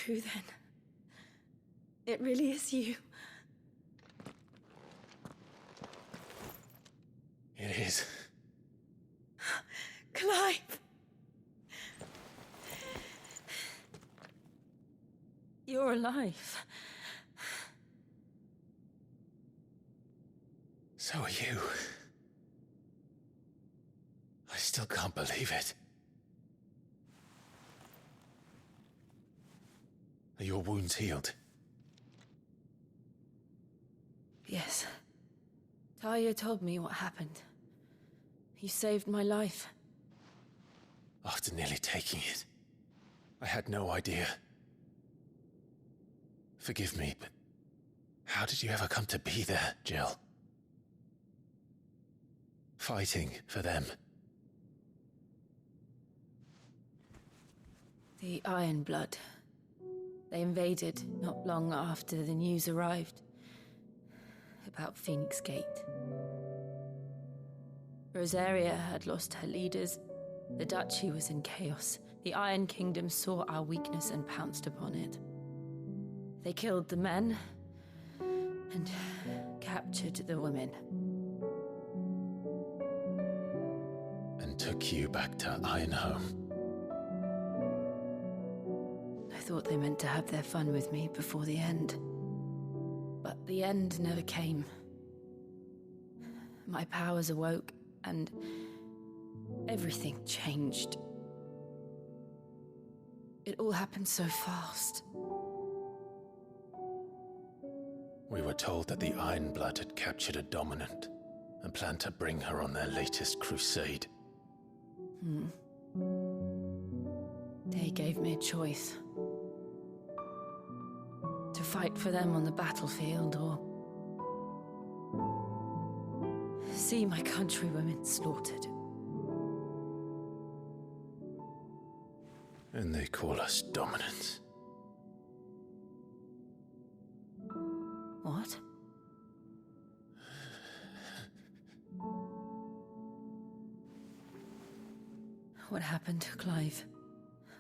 true then. It really is you. It is. Clive! You're alive. So are you. I still can't believe it. Are your wounds healed? Yes. Talia told me what happened. You saved my life. After nearly taking it, I had no idea. Forgive me, but how did you ever come to be there, Jill? Fighting for them. The Iron Blood. They invaded not long after the news arrived about Phoenix Gate. Rosaria had lost her leaders. The Duchy was in chaos. The Iron Kingdom saw our weakness and pounced upon it. They killed the men and captured the women. And took you back to Ironhome. I thought they meant to have their fun with me before the end. But the end never came. My powers awoke, and everything changed. It all happened so fast. We were told that the Iron Blood had captured a dominant and planned to bring her on their latest crusade. They gave me a choice. To fight for them on the battlefield, or see my countrywomen slaughtered. And they call us dominants. What? What happened, Clive?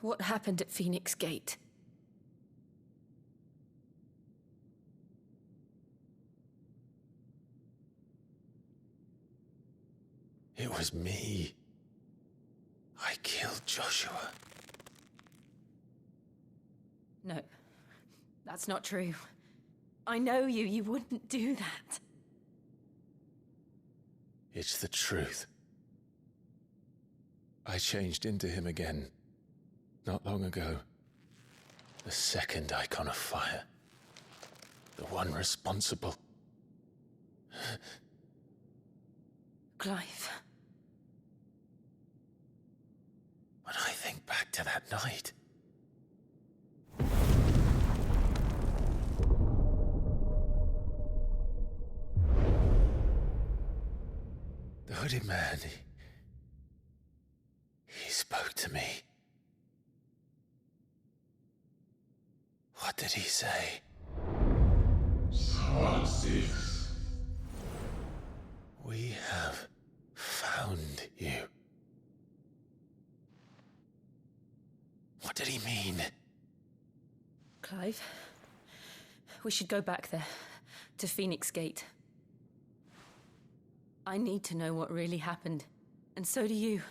What happened at Phoenix Gate? It was me. I killed Joshua. No, that's not true. I know you. You wouldn't do that. It's the truth. I changed into him again, not long ago. The second icon of fire. The one responsible. Clive. When I think back to that night... The hooded man, he spoke to me. What did he say? Squad 6. We have found you. What did he mean? Clive, we should go back there, to Phoenix Gate. I need to know what really happened, and so do you.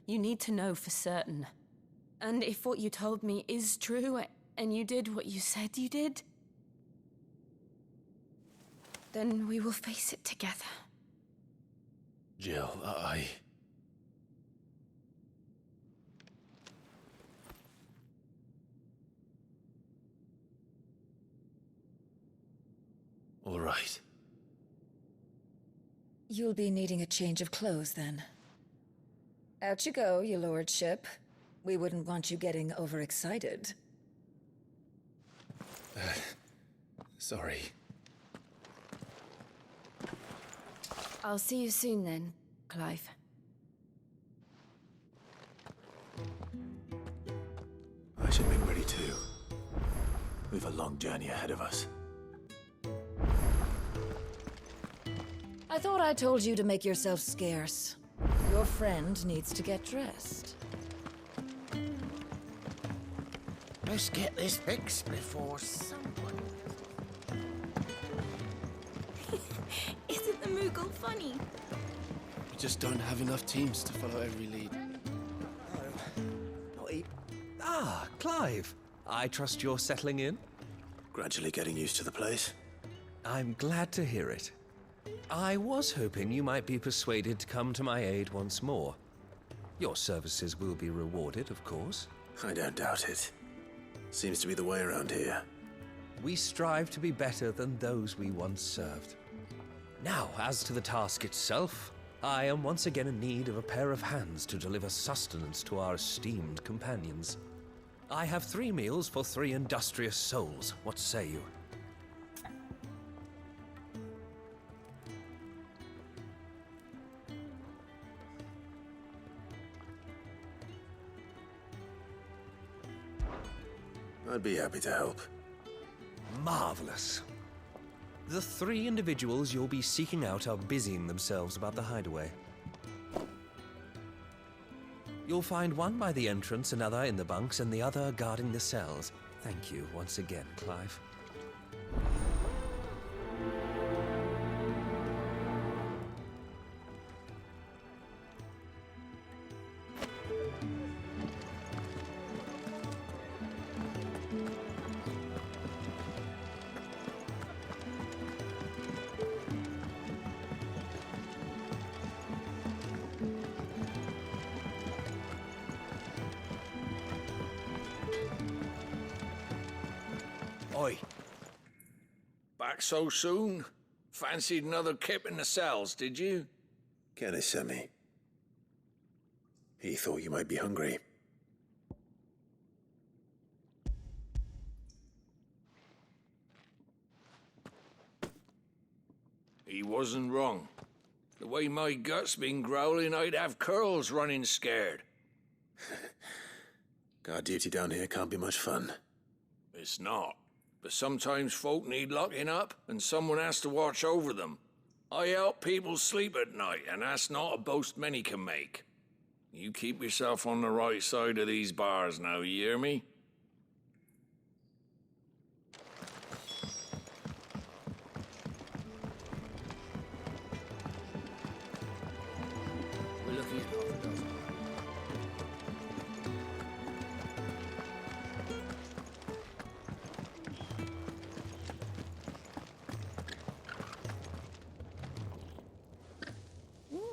You need to know for certain. And if what you told me is true, and you did what you said you did, then we will face it together. Jill, All right. You'll be needing a change of clothes, then. Out you go, your lordship. We wouldn't want you getting overexcited. Sorry. I'll see you soon then, Clive. I should make ready too. We've a long journey ahead of us. I thought I told you to make yourself scarce. Your friend needs to get dressed. Let's get this fixed before someone... Isn't the Moogle funny? We just don't have enough teams to follow every lead. Clive. I trust you're settling in? Gradually getting used to the place. I'm glad to hear it. I was hoping you might be persuaded to come to my aid once more. Your services will be rewarded, of course. I don't doubt it. Seems to be the way around here. We strive to be better than those we once served. Now, as to the task itself, I am once again in need of a pair of hands to deliver sustenance to our esteemed companions. I have 3 meals for 3 industrious souls. What say you? I'd be happy to help. Marvelous. The 3 individuals you'll be seeking out are busying themselves about the hideaway. You'll find one by the entrance, another in the bunks, and the other guarding the cells. Thank you once again, Clive. Oi. Back so soon? Fancied another kip in the cells, did you? Kenneth sent me. He thought you might be hungry. He wasn't wrong. The way my gut's been growling, I'd have curls running scared. Guard duty down here can't be much fun. It's not. But sometimes folk need locking up, and someone has to watch over them. I help people sleep at night, and that's not a boast many can make. You keep yourself on the right side of these bars now, you hear me? We're looking at half a dozen.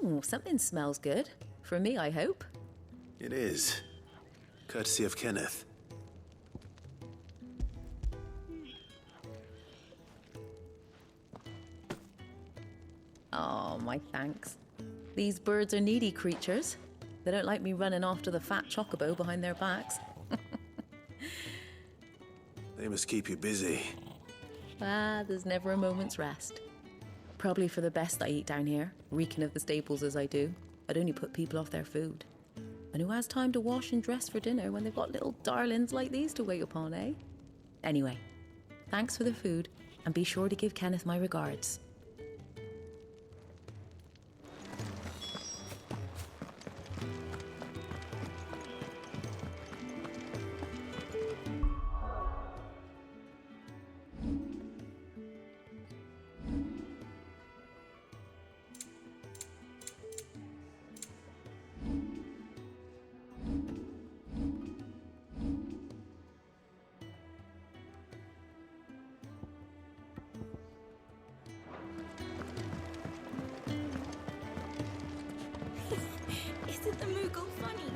Ooh, something smells good. For me, I hope. It is. Courtesy of Kenneth. Oh, my thanks. These birds are needy creatures. They don't like me running after the fat chocobo behind their backs. They must keep you busy. There's never a moment's rest. Probably for the best I eat down here, reeking of the staples as I do. I'd only put people off their food. And who has time to wash and dress for dinner when they've got little darlings like these to wait upon, eh? Anyway, thanks for the food, and be sure to give Kenneth my regards. Isn't the Moogle funny?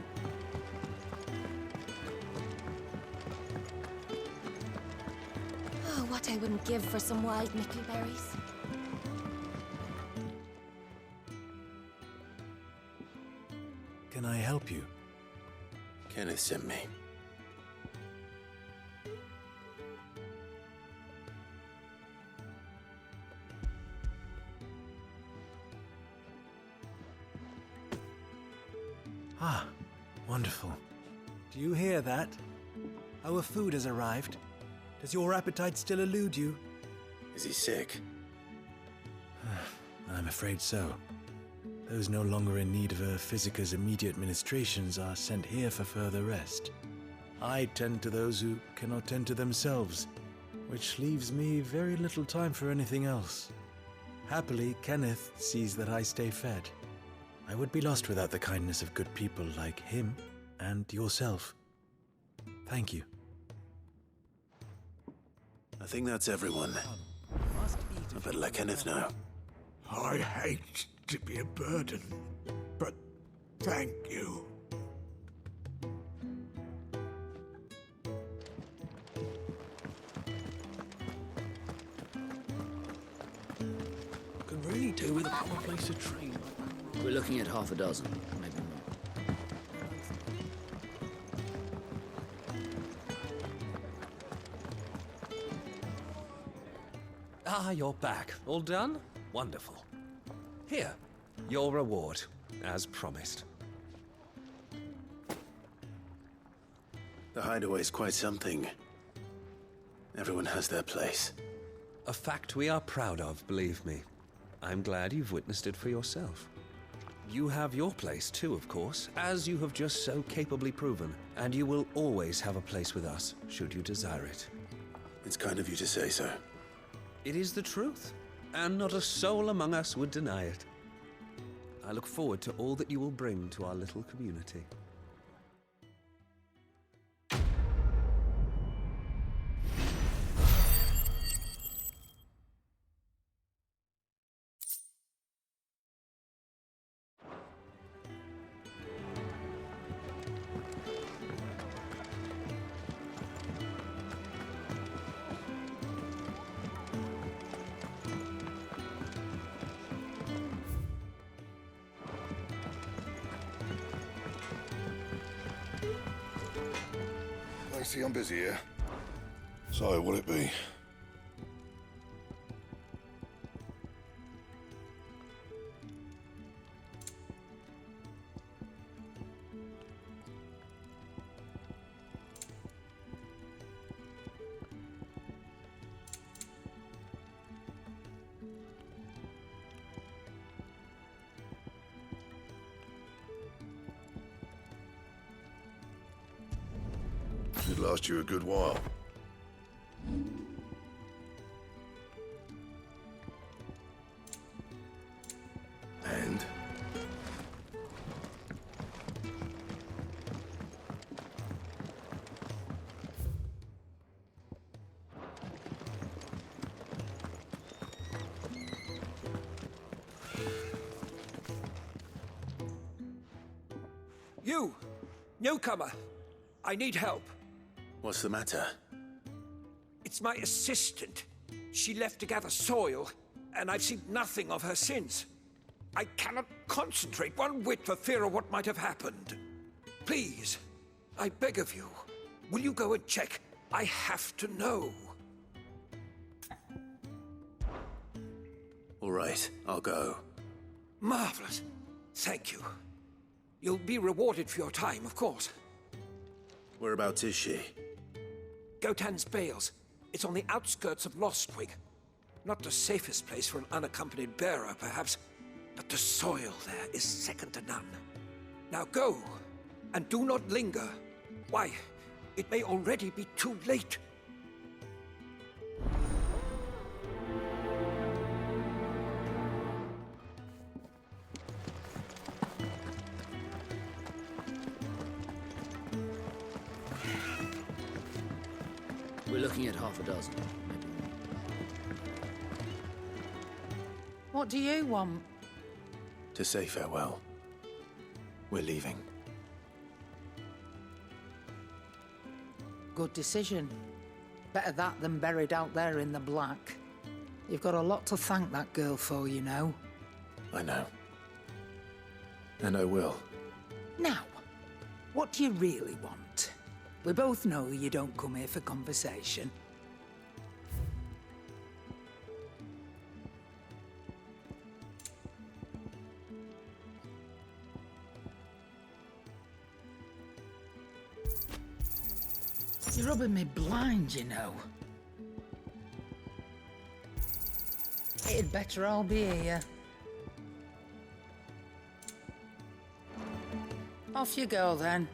Oh, what I wouldn't give for some wild mickleberries. Can I help you? Kenneth sent me. Ah, wonderful. Do you hear that? Our food has arrived. Does your appetite still elude you? Is he sick? I'm afraid so. Those no longer in need of a Physica's immediate ministrations are sent here for further rest. I tend to those who cannot tend to themselves, which leaves me very little time for anything else. Happily, Kenneth sees that I stay fed. I would be lost without the kindness of good people like him and yourself. Thank you. I think that's everyone. I better let Kenneth know. I hate to be a burden, but thank you. Could really do with a proper place to train. We're looking at half a dozen, maybe more. Ah, you're back. All done? Wonderful. Here, your reward, as promised. The hideaway's quite something. Everyone has their place. A fact we are proud of, believe me. I'm glad you've witnessed it for yourself. You have your place too, of course, as you have just so capably proven, and you will always have a place with us, should you desire it. It's kind of you to say so. It is the truth, and not a soul among us would deny it. I look forward to all that you will bring to our little community. I see I'm busy here. So, what'll it be? Should last you a good while. And? You! Newcomer! I need help. What's the matter? It's my assistant. She left to gather soil, and I've seen nothing of her since. I cannot concentrate one whit for fear of what might have happened. Please, I beg of you, will you go and check? I have to know. All right, I'll go. Marvelous. Thank you. You'll be rewarded for your time, of course. Whereabouts is she? Gotan's Bales. It's on the outskirts of Lostwing. Not the safest place for an unaccompanied bearer, perhaps, but the soil there is second to none. Now go, and do not linger. Why, it may already be too late. We're looking at half a dozen. What do you want? To say farewell. We're leaving. Good decision. Better that than buried out there in the black. You've got a lot to thank that girl for, you know. I know. And I will. Now, what do you really want? We both know you don't come here for conversation. You're rubbing me blind, you know. It'd better all be here. Off you go, then.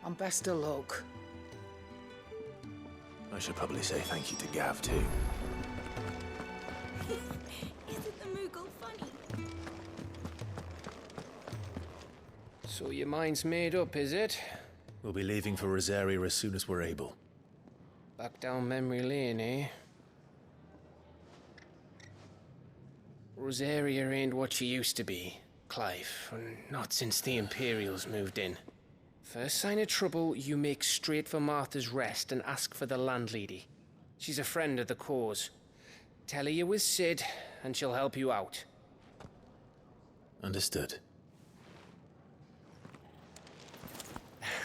And best of luck. I should probably say thank you to Gav, too. Isn't the Moogle funny? So your mind's made up, is it? We'll be leaving for Rosaria as soon as we're able. Back down memory lane, eh? Rosaria ain't what she used to be, Clive, and not since the Imperials moved in. First sign of trouble, you make straight for Martha's Rest and ask for the landlady. She's a friend of the cause. Tell her you're with Sid, and she'll help you out. Understood.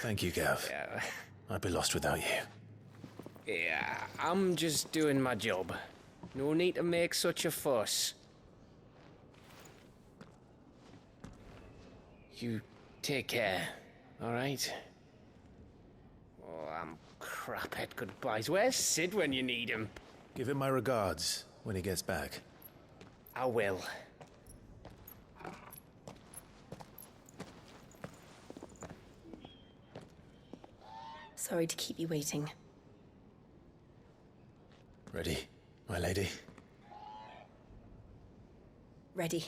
Thank you, Gav. Yeah. I'd be lost without you. Yeah, I'm just doing my job. No need to make such a fuss. You take care, all right? Oh, I'm crap at goodbyes. Where's Sid when you need him? Give him my regards when he gets back. I will. Sorry to keep you waiting. Ready, my lady? Ready.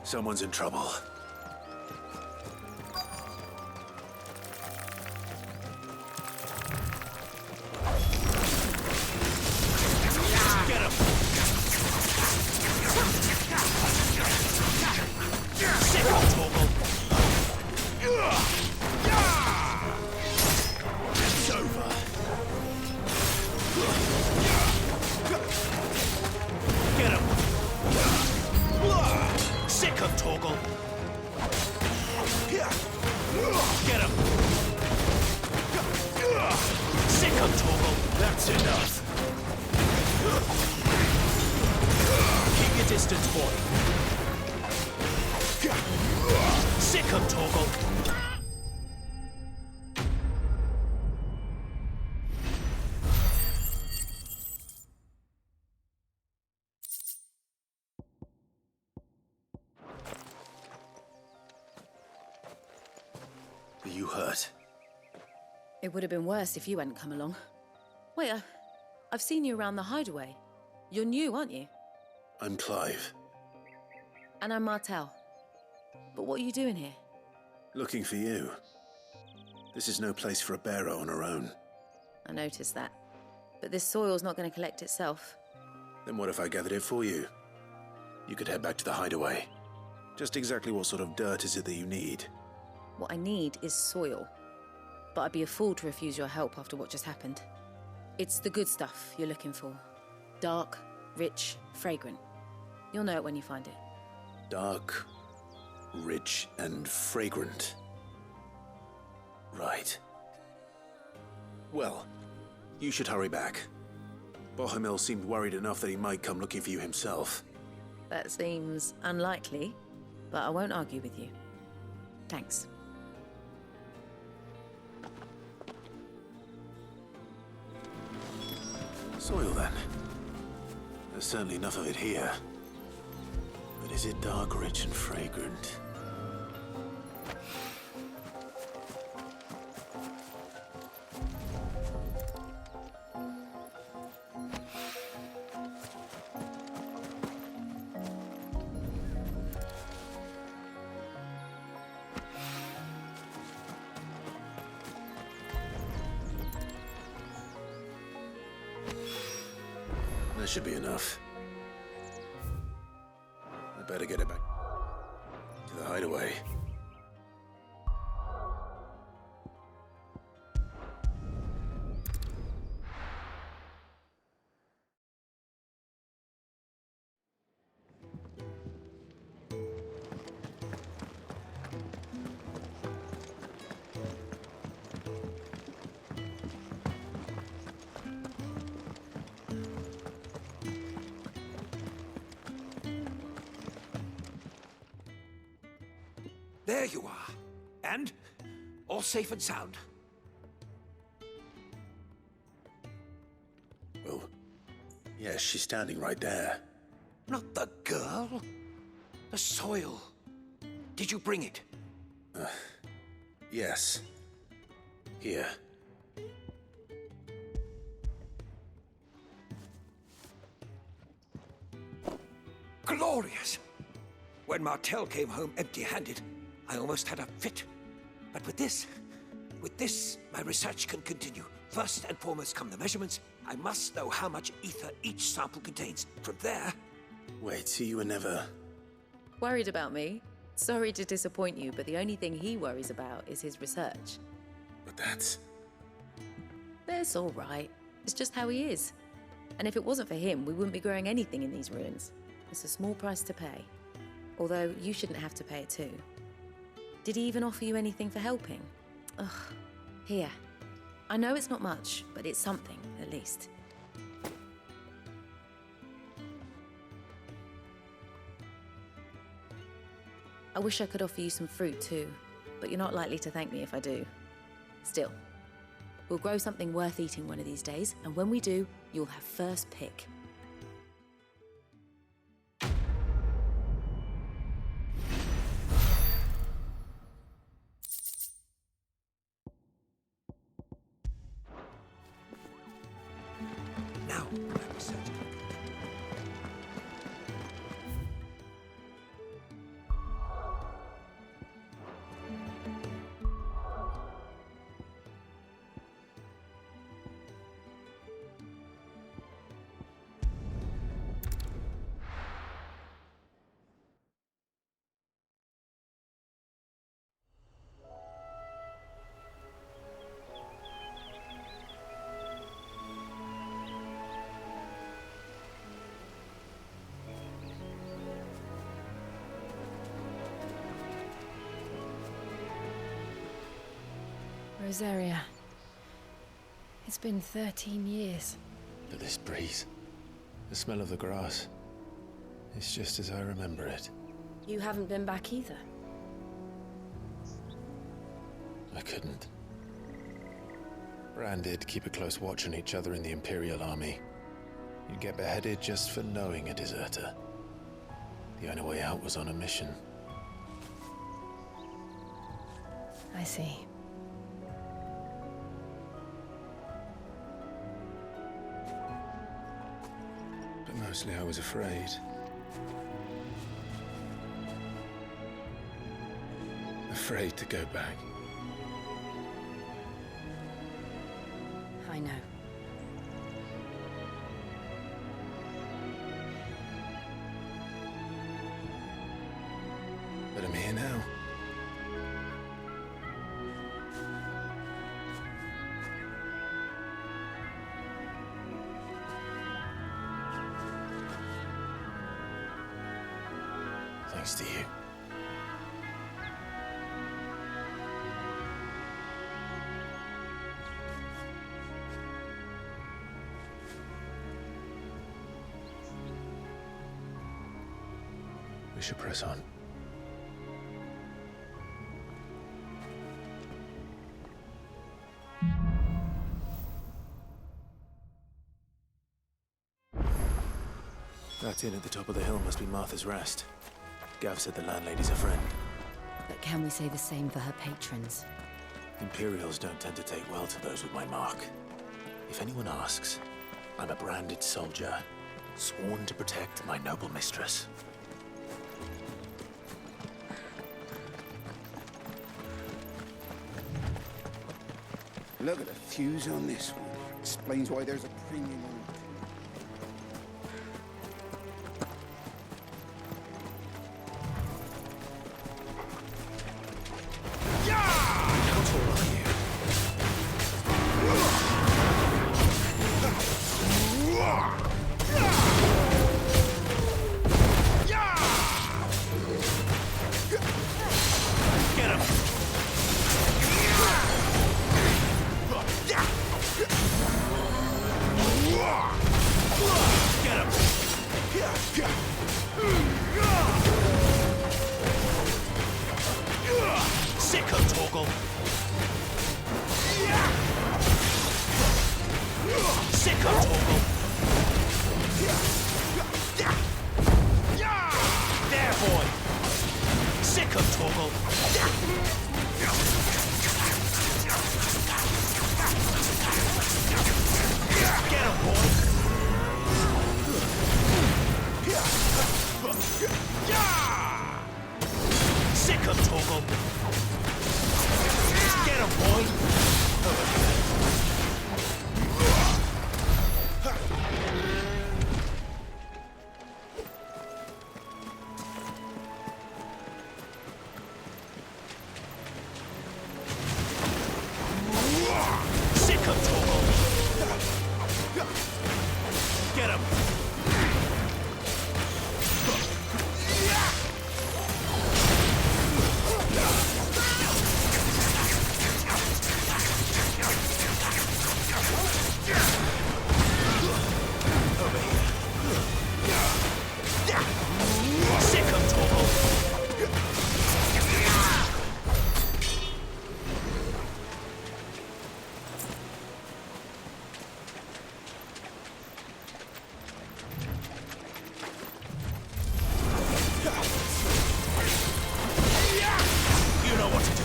Someone's in trouble. Get him! Sick of Torgal! It's over. Get him! Sick of Torgal! Get him! Sick of Torgal! That's enough! Keep your distance, boy. Sick of Torgal! Are you hurt? It would have been worse if you hadn't come along. Wait, I've seen you around the hideaway. You're new, aren't you? I'm Clive. And I'm Martel. But what are you doing here? Looking for you. This is no place for a bearer on her own. I noticed that. But this soil's not going to collect itself. Then what if I gathered it for you? You could head back to the hideaway. Just exactly what sort of dirt is it that you need? What I need is soil. But I'd be a fool to refuse your help after what just happened. It's the good stuff you're looking for. Dark, rich, fragrant. You'll know it when you find it. Dark, rich, and fragrant. Right. Well, you should hurry back. Bohemil seemed worried enough that he might come looking for you himself. That seems unlikely, but I won't argue with you. Thanks. Soil, then. There's certainly enough of it here. But is it dark, rich, and fragrant? should be enough. I better get it back to the hideaway. There you are. And all safe and sound. Well, yes, she's standing right there. Not the girl. The soil. Did you bring it? Yes. Here. Glorious! When Martel came home empty-handed, I almost had a fit. But with this, my research can continue. First and foremost come the measurements. I must know how much ether each sample contains. From there... Wait, so you were never... Worried about me? Sorry to disappoint you, but the only thing he worries about is his research. But that's... That's all right. It's just how he is. And if it wasn't for him, we wouldn't be growing anything in these ruins. It's a small price to pay. Although, you shouldn't have to pay it too. Did he even offer you anything for helping? Ugh. Here. I know it's not much, but it's something, at least. I wish I could offer you some fruit too, but you're not likely to thank me if I do. Still, we'll grow something worth eating one of these days, and when we do, you'll have first pick. Now, my research. Rosaria. It's been 13 years. But this breeze, the smell of the grass, it's just as I remember it. You haven't been back either. I couldn't. Branded, keep a close watch on each other in the Imperial Army. You'd get beheaded just for knowing a deserter. The only way out was on a mission. I see. But mostly I was afraid. Afraid to go back. I know. But I'm here now. Thanks to you. We should press on. That inn at the top of the hill must be Martha's Rest. Gav said the landlady's a friend. But can we say the same for her patrons? Imperials don't tend to take well to those with my mark. If anyone asks, I'm a branded soldier, sworn to protect my noble mistress. Look at the fuse on this one. Explains why there's a premium on Toggle. Sick of Toggle. There, boy. Sick of Toggle. Get him, boy. Sick of Toggle. Get him, boy. Sick of Toggle. Get him. Sick of Toggle. You know what to do.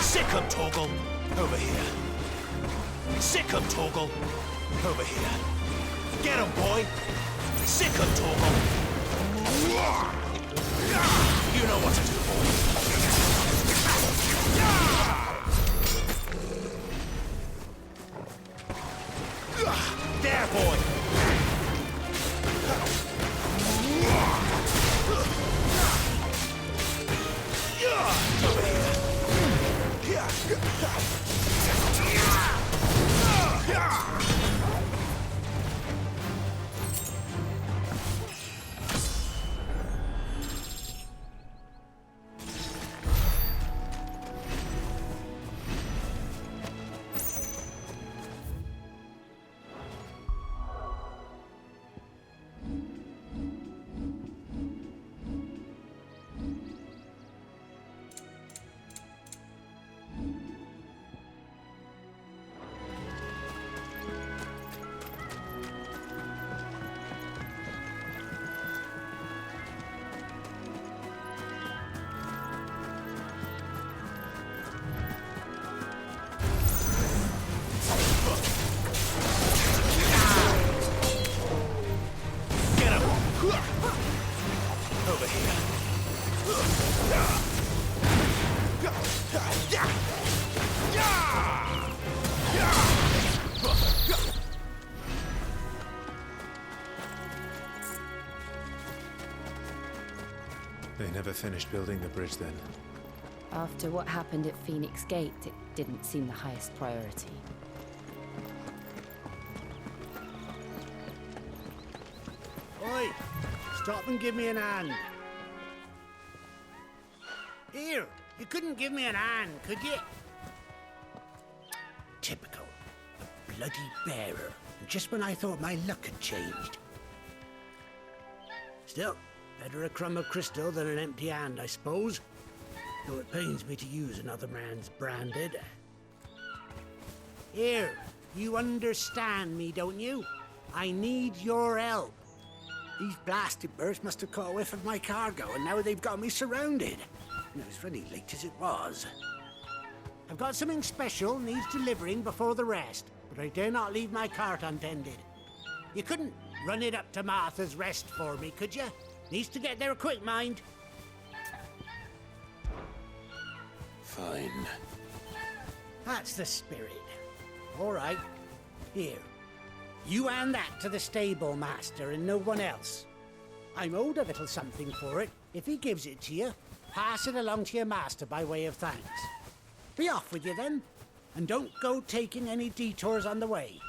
Sick of Toggle. Over here. Sick of Toggle. Over here. Get him, boy. Sick of Toggle. You know what to do, boy. There, boy. Over here. Over here. They never finished building the bridge then. After what happened at Phoenix Gate, it didn't seem the highest priority. Oi! Stop and give me an hand. Here, you couldn't give me an hand, could you? Typical. A bloody bearer. Just when I thought my luck had changed. Still, better a crumb of crystal than an empty hand, I suppose. Though it pains me to use another man's branded. Here, you understand me, don't you? I need your help. These blasted birds must have caught a whiff of my cargo, and now they've got me surrounded. And it was really late as it was. I've got something special needs delivering before the rest, but I dare not leave my cart untended. You couldn't run it up to Martha's Rest for me, could you? Needs to get there quick, mind. Fine. That's the spirit. All right. Here. You hand that to the stable master and no one else. I'm owed a little something for it, if he gives it to you. Pass it along to your master by way of thanks. Be off with you then, and don't go taking any detours on the way.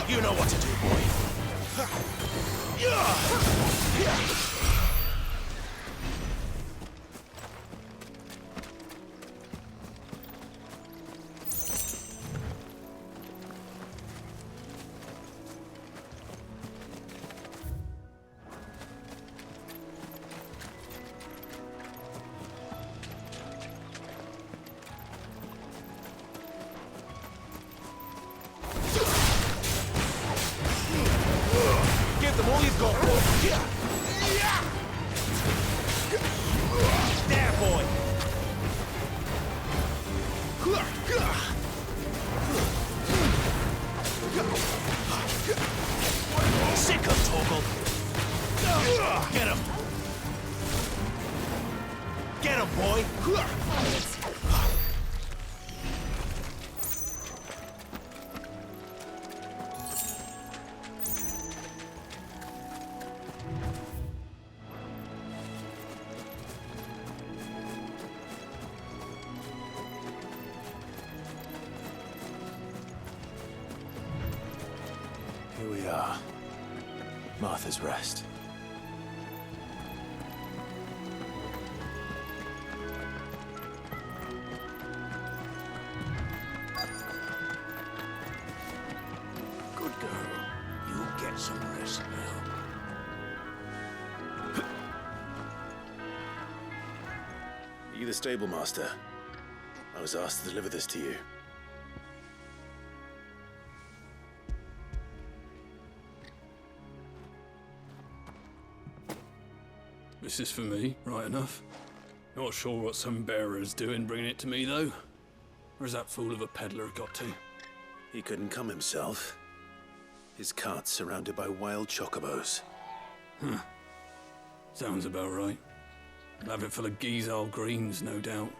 You know what to do, boy. Give them all you've got, boy. There, boy. Sick of Torgal. Get him. Get him, boy. Here we are. Martha's Rest. Good girl. You'll get some rest now. Are you the stable master? I was asked to deliver this to you. This is for me, right enough. Not sure what some bearer's doing bringing it to me, though. Where's that fool of a peddler got to? He couldn't come himself. His cart's surrounded by wild chocobos. Huh. Sounds about right. I'll have it full of Gizal greens, no doubt.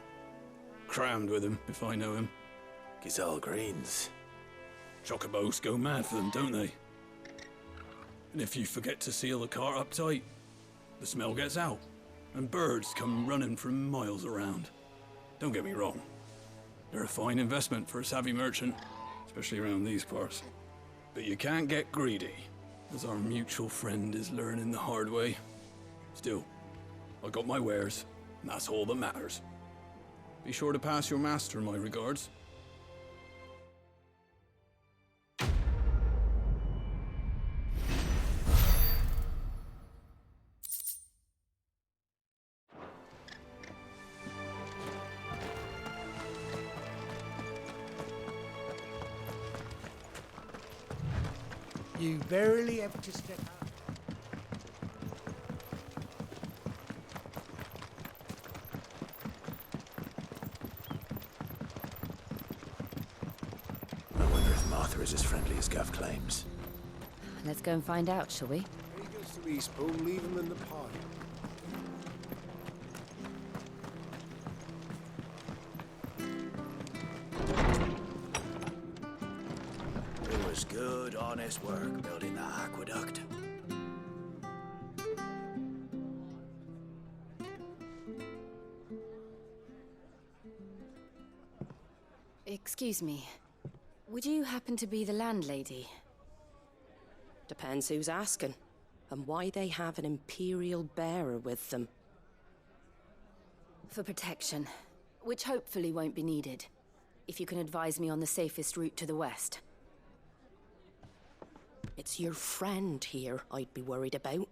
Crammed with him, if I know him. Gizal greens? Chocobos go mad for them, don't they? And if you forget to seal the cart up tight, the smell gets out, and birds come running from miles around. Don't get me wrong. They're a fine investment for a savvy merchant, especially around these parts. But you can't get greedy, as our mutual friend is learning the hard way. Still, I got my wares, and that's all that matters. Be sure to pass your master my regards. You barely have to step out. I wonder if Martha is as friendly as Gav claims. Let's go and find out, shall we? He goes to Eastbourne, leave him in the pod. It was good, honest work building that aqueduct. Excuse me. Would you happen to be the landlady? Depends who's asking, and why they have an Imperial bearer with them. For protection, which hopefully won't be needed. If you can advise me on the safest route to the west. It's your friend here I'd be worried about.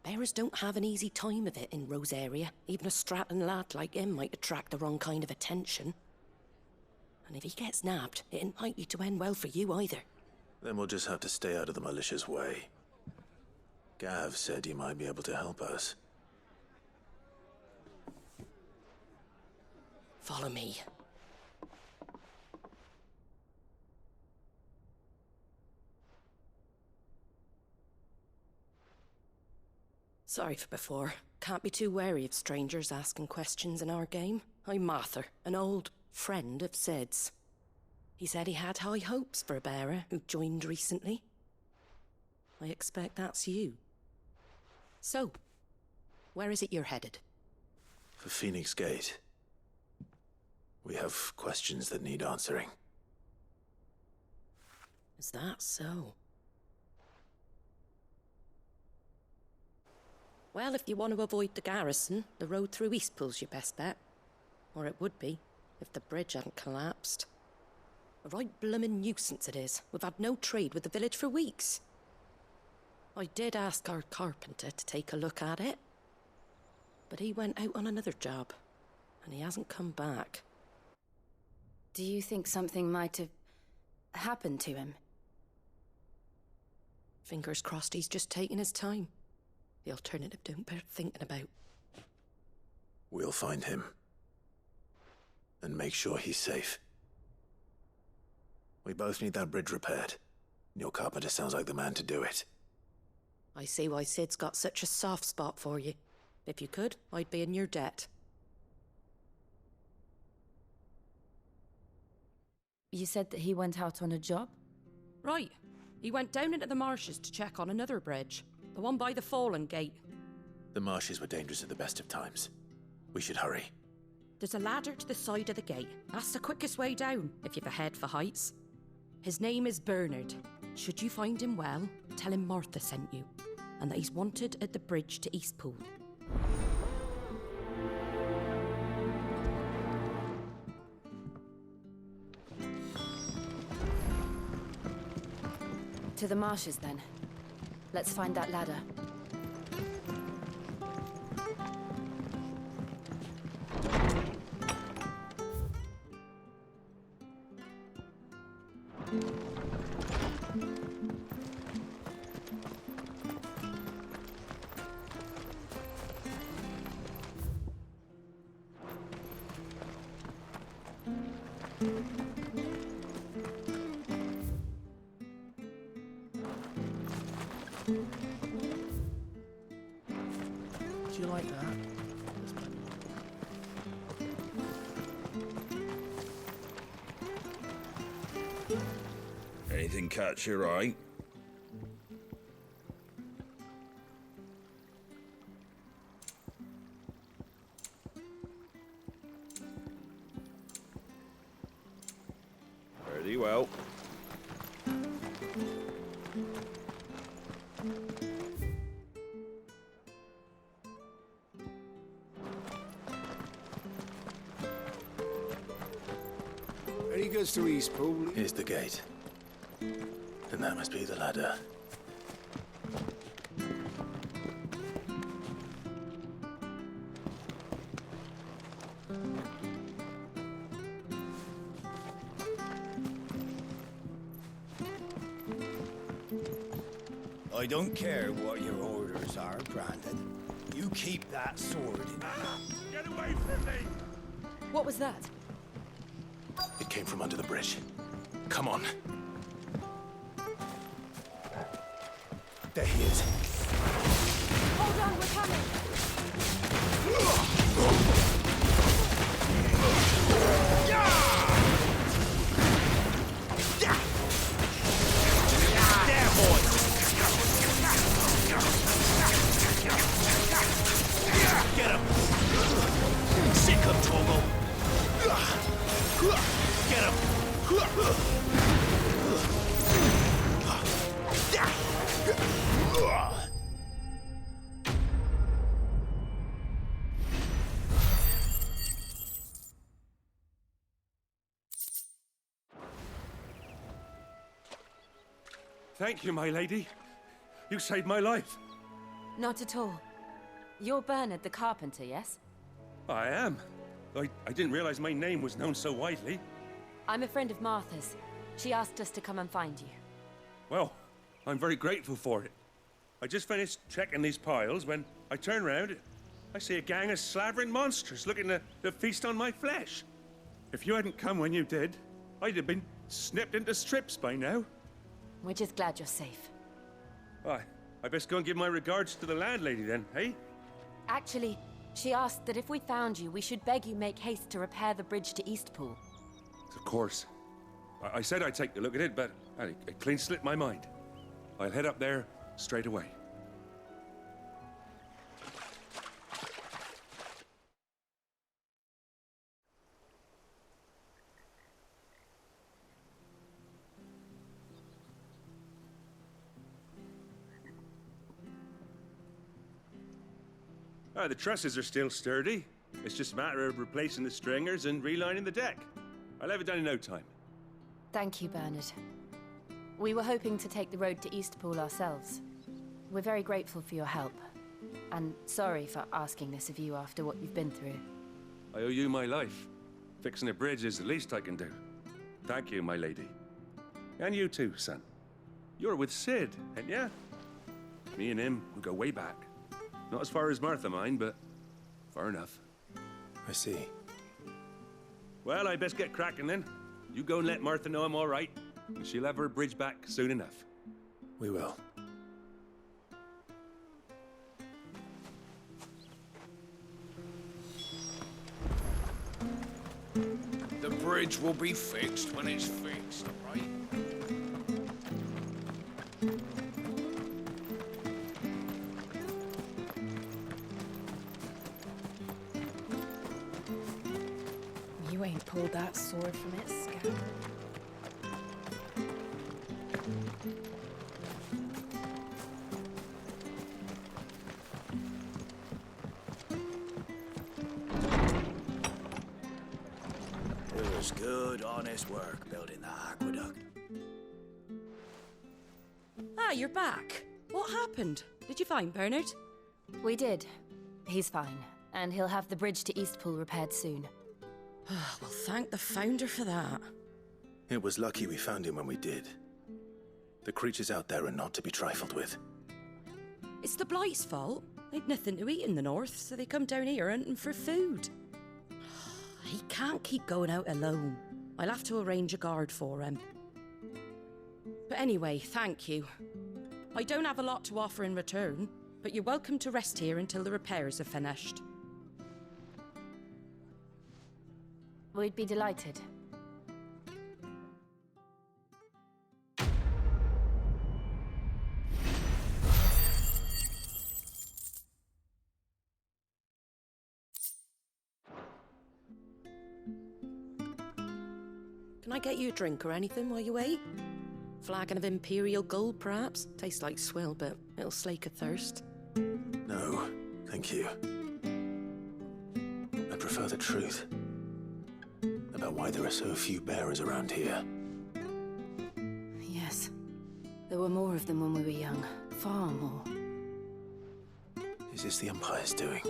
Bearers don't have an easy time of it in Rosaria. Even a Stratton lad like him might attract the wrong kind of attention. And if he gets nabbed, it ain't likely to end well for you either. Then we'll just have to stay out of the malicious way. Gav said you might be able to help us. Follow me. Sorry for before. Can't be too wary of strangers asking questions in our game. I'm Martha, an old friend of Sid's. He said he had high hopes for a bearer who joined recently. I expect that's you. So, where is it you're headed? For Phoenix Gate. We have questions that need answering. Is that so? Well, if you want to avoid the garrison, the road through Eastpool's your best bet. Or it would be, if the bridge hadn't collapsed. A right bloomin' nuisance it is. We've had no trade with the village for weeks. I did ask our carpenter to take a look at it. But he went out on another job, and he hasn't come back. Do you think something might have happened to him? Fingers crossed he's just taking his time. The alternative don't bear thinking about. We'll find him. And make sure he's safe. We both need that bridge repaired. Your carpenter sounds like the man to do it. I see why Sid's got such a soft spot for you. If you could, I'd be in your debt. You said that he went out on a job? Right. He went down into the marshes to check on another bridge. The one by the Fallen Gate. The marshes were dangerous at the best of times. We should hurry. There's a ladder to the side of the gate. That's the quickest way down, if you've a head for heights. His name is Bernard. Should you find him well, tell him Martha sent you, and that he's wanted at the bridge to Eastpool. To the marshes, then. Let's find that ladder. Do you like that? Anything catch your eye? Pretty well. Ready goes to Eastpool. Here's the gate. And that must be the ladder. I don't care what your orders are, Brandon. You keep that sword in. Get away from me! What was that? It came from under the bridge. Come on. There he is. Hold on, we're coming! Get him! Sick him, Torgal! Get him! Thank you, my lady. You saved my life. Not at all. You're Bernard the carpenter, yes? I am. I didn't realize my name was known so widely. I'm a friend of Martha's. She asked us to come and find you. Well, I'm very grateful for it. I just finished checking these piles when I turn around. I see a gang of slavering monsters looking to feast on my flesh. If you hadn't come when you did, I'd have been snipped into strips by now. We're just glad you're safe. I best go and give my regards to the landlady then, hey? Actually, she asked that if we found you, we should beg you make haste to repair the bridge to Eastpool. Of course. I said I'd take a look at it, but it clean slipped my mind. I'll head up there straight away. The trusses are still sturdy. It's just a matter of replacing the stringers and relining the deck. I'll have it done in no time. Thank you, Bernard. We were hoping to take the road to Eastpool ourselves. We're very grateful for your help. And sorry for asking this of you after what you've been through. I owe you my life. Fixing a bridge is the least I can do. Thank you, my lady. And you too, son. You're with Sid, ain't ya? Me and him, we go way back. Not as far as Martha, mind, but far enough. I see. Well, I best get cracking then. You go and let Martha know I'm all right, and she'll have her bridge back soon enough. We will. The bridge will be fixed when it's fixed, right? You ain't pulled that sword from its scabbard. It was good, honest work building that aqueduct. Ah, you're back. What happened? Did you find Bernard? We did. He's fine, and he'll have the bridge to Eastpool repaired soon. Well, thank the Founder for that. It was lucky we found him when we did. The creatures out there are not to be trifled with. It's the Blight's fault. They'd nothing to eat in the north, so they come down here hunting for food. He can't keep going out alone. I'll have to arrange a guard for him. But anyway, thank you. I don't have a lot to offer in return, but you're welcome to rest here until the repairs are finished. We'd be delighted. Can I get you a drink or anything while you wait? Flagon of Imperial Gold, perhaps? Tastes like swill, but it'll slake a thirst. No, thank you. I prefer the truth about why there are so few bearers around here. Yes. There were more of them when we were young. Far more. Is this the Empire's doing?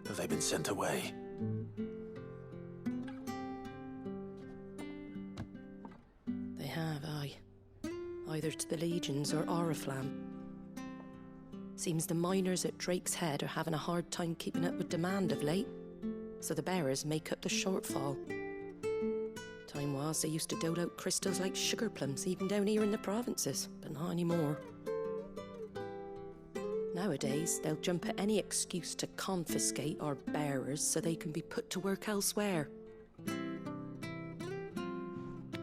Have they been sent away? They have, aye. Either to the Legions or Oriflamme. Seems the miners at Drake's Head are having a hard time keeping up with demand of late, so the bearers make up the shortfall. Time was they used to dole out crystals like sugar plums even down here in the provinces, but not anymore. Nowadays, they'll jump at any excuse to confiscate our bearers so they can be put to work elsewhere.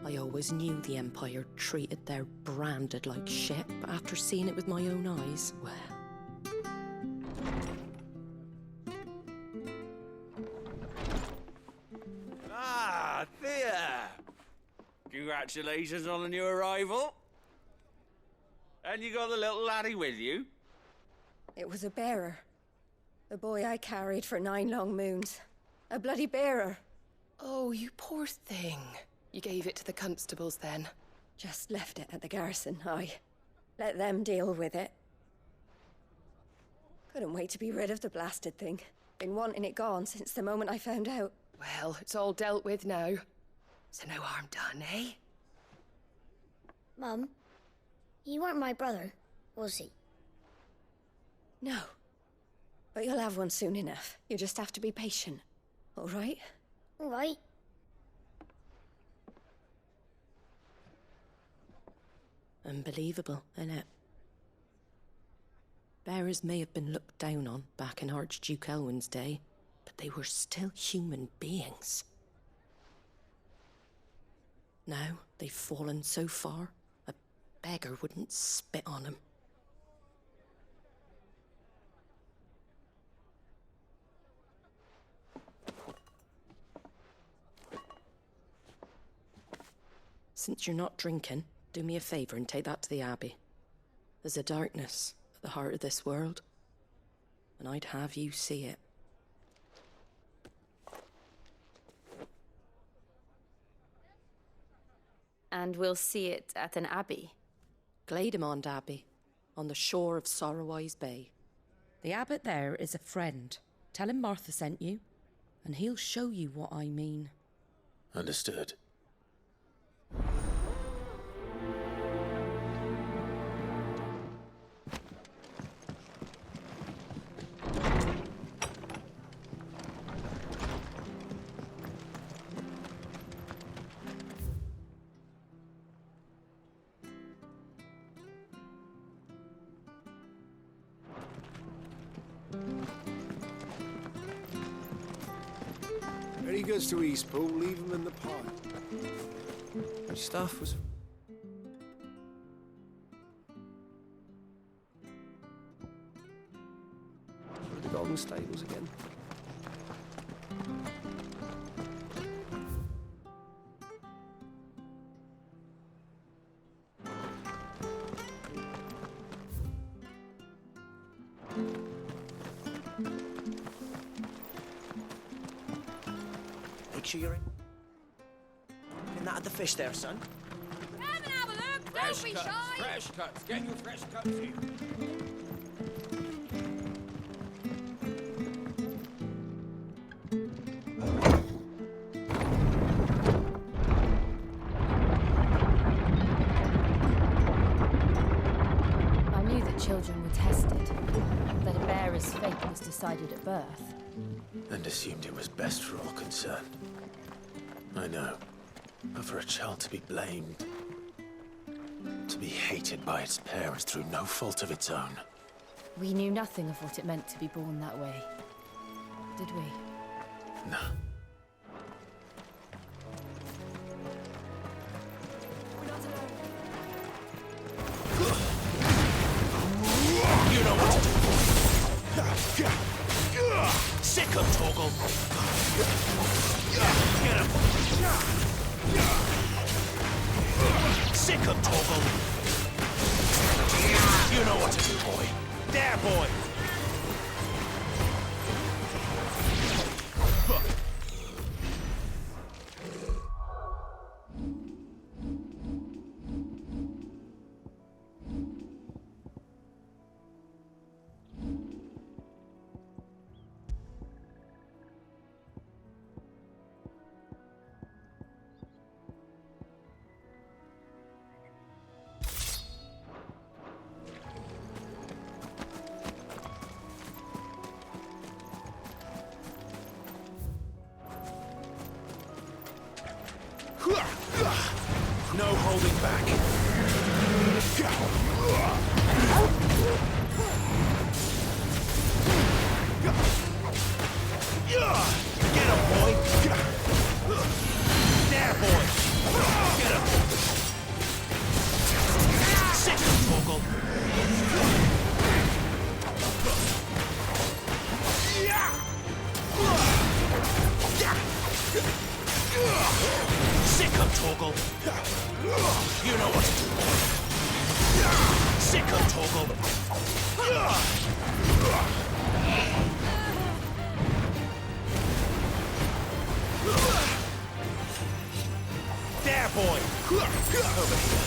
I always knew the Empire treated their branded like shit, but after seeing it with my own eyes, well... Ah, Thea! Congratulations on the new arrival. And you got the little laddie with you? It was a bearer. The boy I carried for 9 long moons. A bloody bearer. Oh, you poor thing. You gave it to the constables then? Just left it at the garrison, I. Let them deal with it. Couldn't wait to be rid of the blasted thing. Been wanting it gone since the moment I found out. Well, it's all dealt with now. So no harm done, eh? Mum, you weren't my brother, was he? No. But you'll have one soon enough. You just have to be patient. All right? All right. Unbelievable, innit? Bearers may have been looked down on back in Archduke Elwin's day, but they were still human beings. Now they've fallen so far, a beggar wouldn't spit on them. Since you're not drinking, do me a favour and take that to the Abbey. There's a darkness at the heart of this world, and I'd have you see it. And we'll see it at an abbey? Glademond Abbey, on the shore of Sorrowwise Bay. The abbot there is a friend. Tell him Martha sent you, and he'll show you what I mean. Understood. When he goes to Eastpool, leave him in the pod. My stuff was... Where are the golden stables again? Make sure you're in that of the fish there, son. Come and have a look! Don't be shy! Fresh cuts. Get your fresh cuts here. I knew that children were tested, that a bearer's fate was decided at birth. And assumed it was best for all concerned. I know. But for a child to be blamed, to be hated by its parents through no fault of its own. We knew nothing of what it meant to be born that way, did we? No. You know what to do. Sick him, Torgal. Get him. Sick him, Torgal. You know what to do, boy. There, boy. No holding back. Get him, boy. There, boy. Get him. Sick him, Torgal. Sick him, Torgal. Torgal. You know what to do. Sick of Torgal. There, boy. Over here.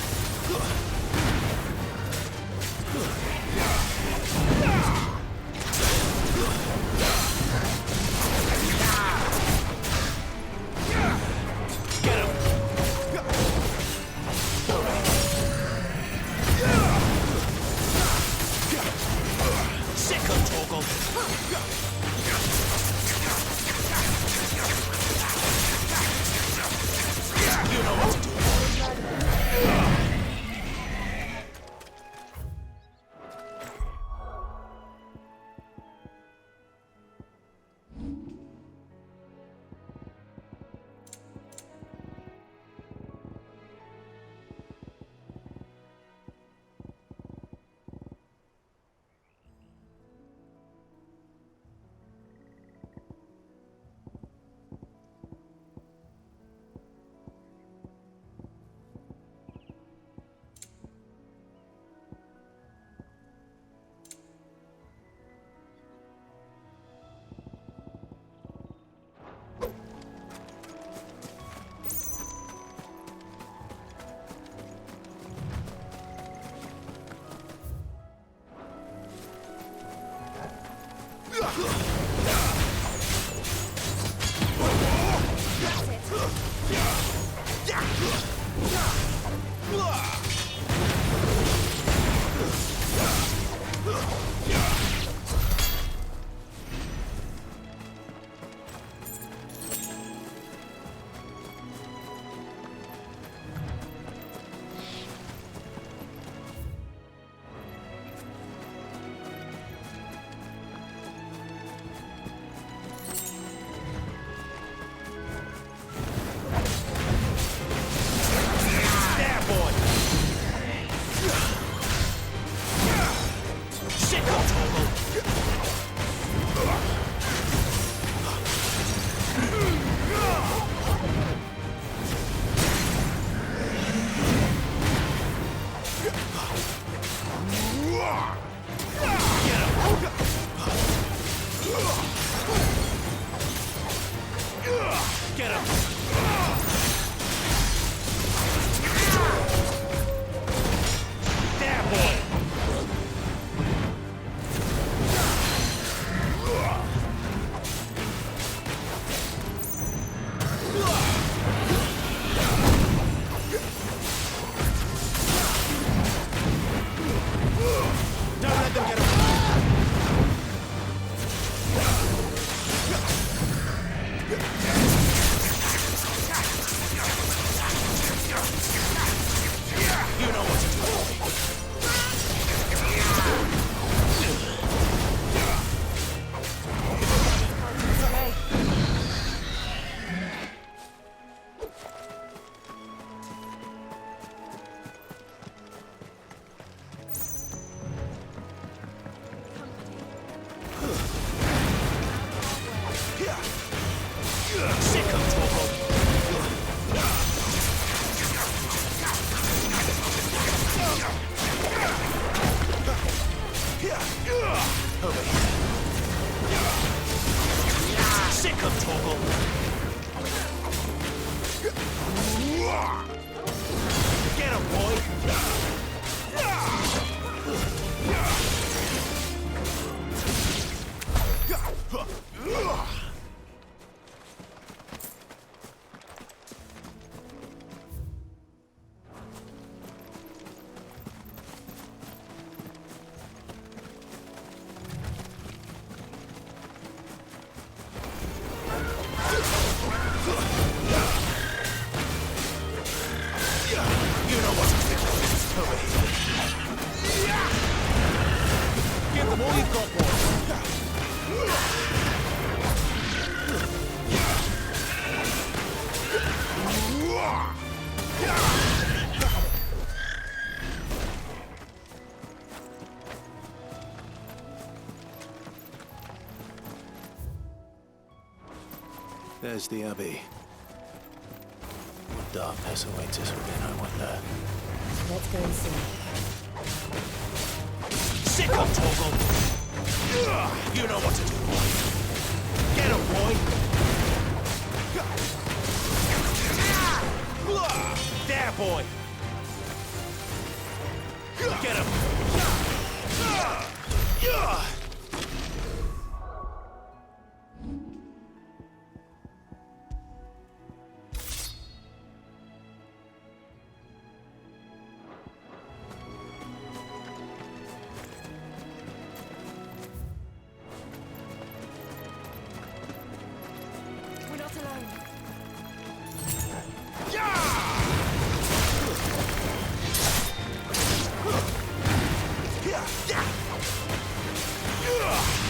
Get him. Sick of Torgal. You know what to do. Get him! There, boy! Don't let them get him! You know what to do. Sick of trouble. Over here. Sick of Torgal. Get him, boy. You know what to do. Over here. Give them all you've got, boy. There's the Abbey. darkness awaits us within, I wonder? Let's go and see. Sick of Torgal! You know what to do. Get him, boy! There, boy! Get him! We're not alone.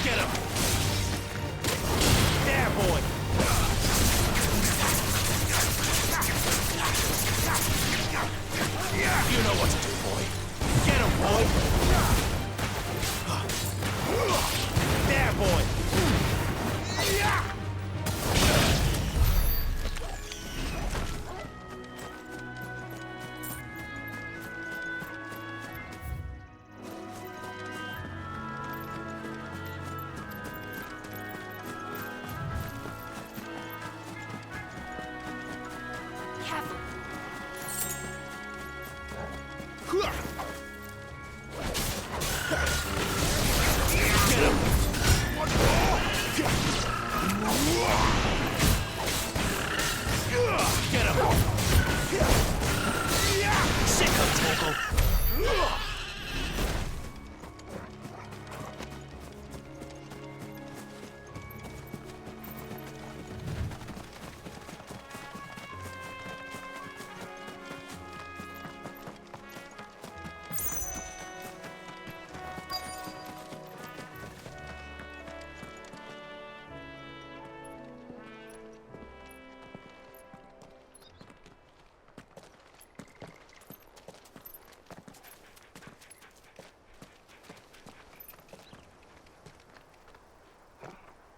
Get him! There, boy! You know what to do, boy. Get him, boy! There, boy! Careful. Get him! Sick of Torgal!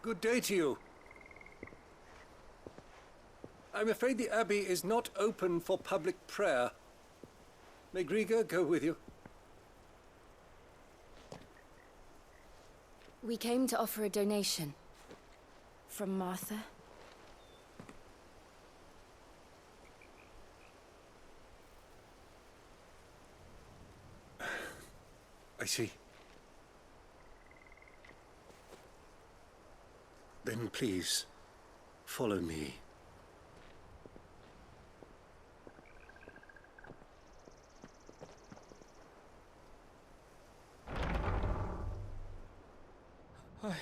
Good day to you. I'm afraid the Abbey is not open for public prayer. May Griga go with you? We came to offer a donation. From Martha. I see. Then please, follow me. I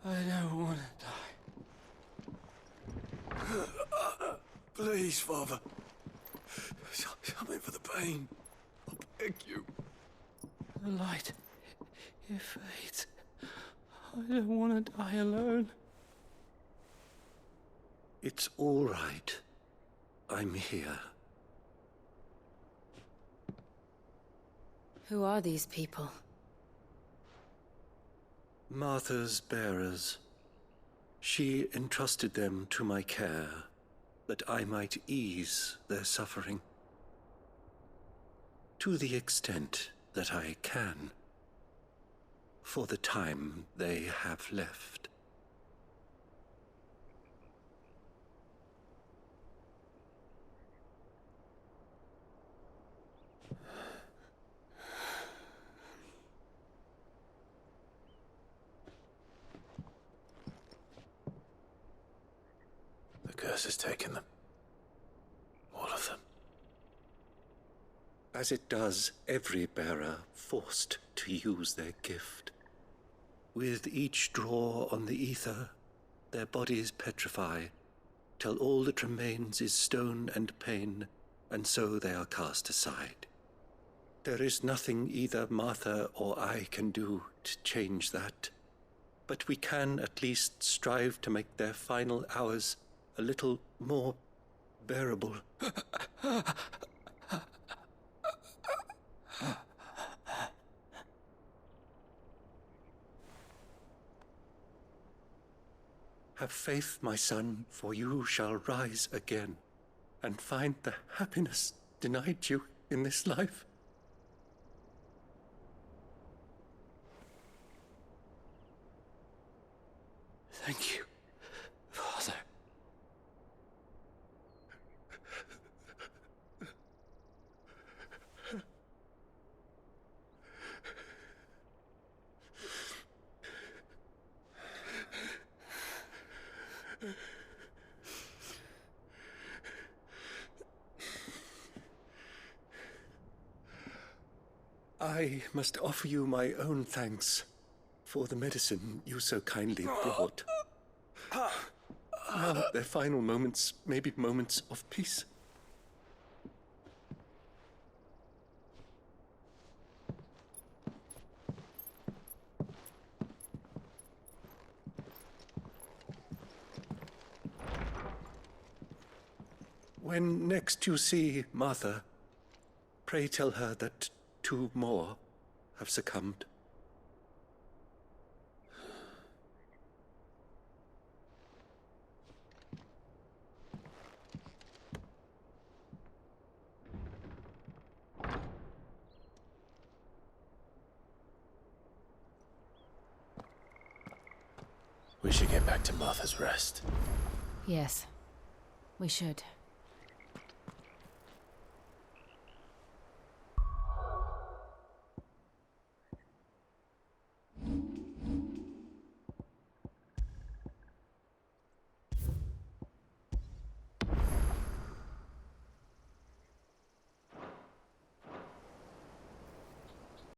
don't want to die. Please, Father. Something for the pain. I beg you. The light, it fades. I don't want to die alone. It's all right. I'm here. Who are these people? Martha's bearers. She entrusted them to my care, that I might ease their suffering. To the extent that I can. For the time they have left. The curse has taken them. All of them. As it does every bearer forced to use their gift. With each draw on the ether, their bodies petrify, till all that remains is stone and pain, and so they are cast aside. There is nothing either Martha or I can do to change that, but we can at least strive to make their final hours a little more bearable. Have faith, my son, for you shall rise again. and find the happiness denied you in this life. Thank you, Father. I must offer you my own thanks for the medicine you so kindly brought. Now, their final moments may be moments of peace. When next you see Martha, pray tell her that 2 more have succumbed. We should get back to Martha's Rest. Yes, we should.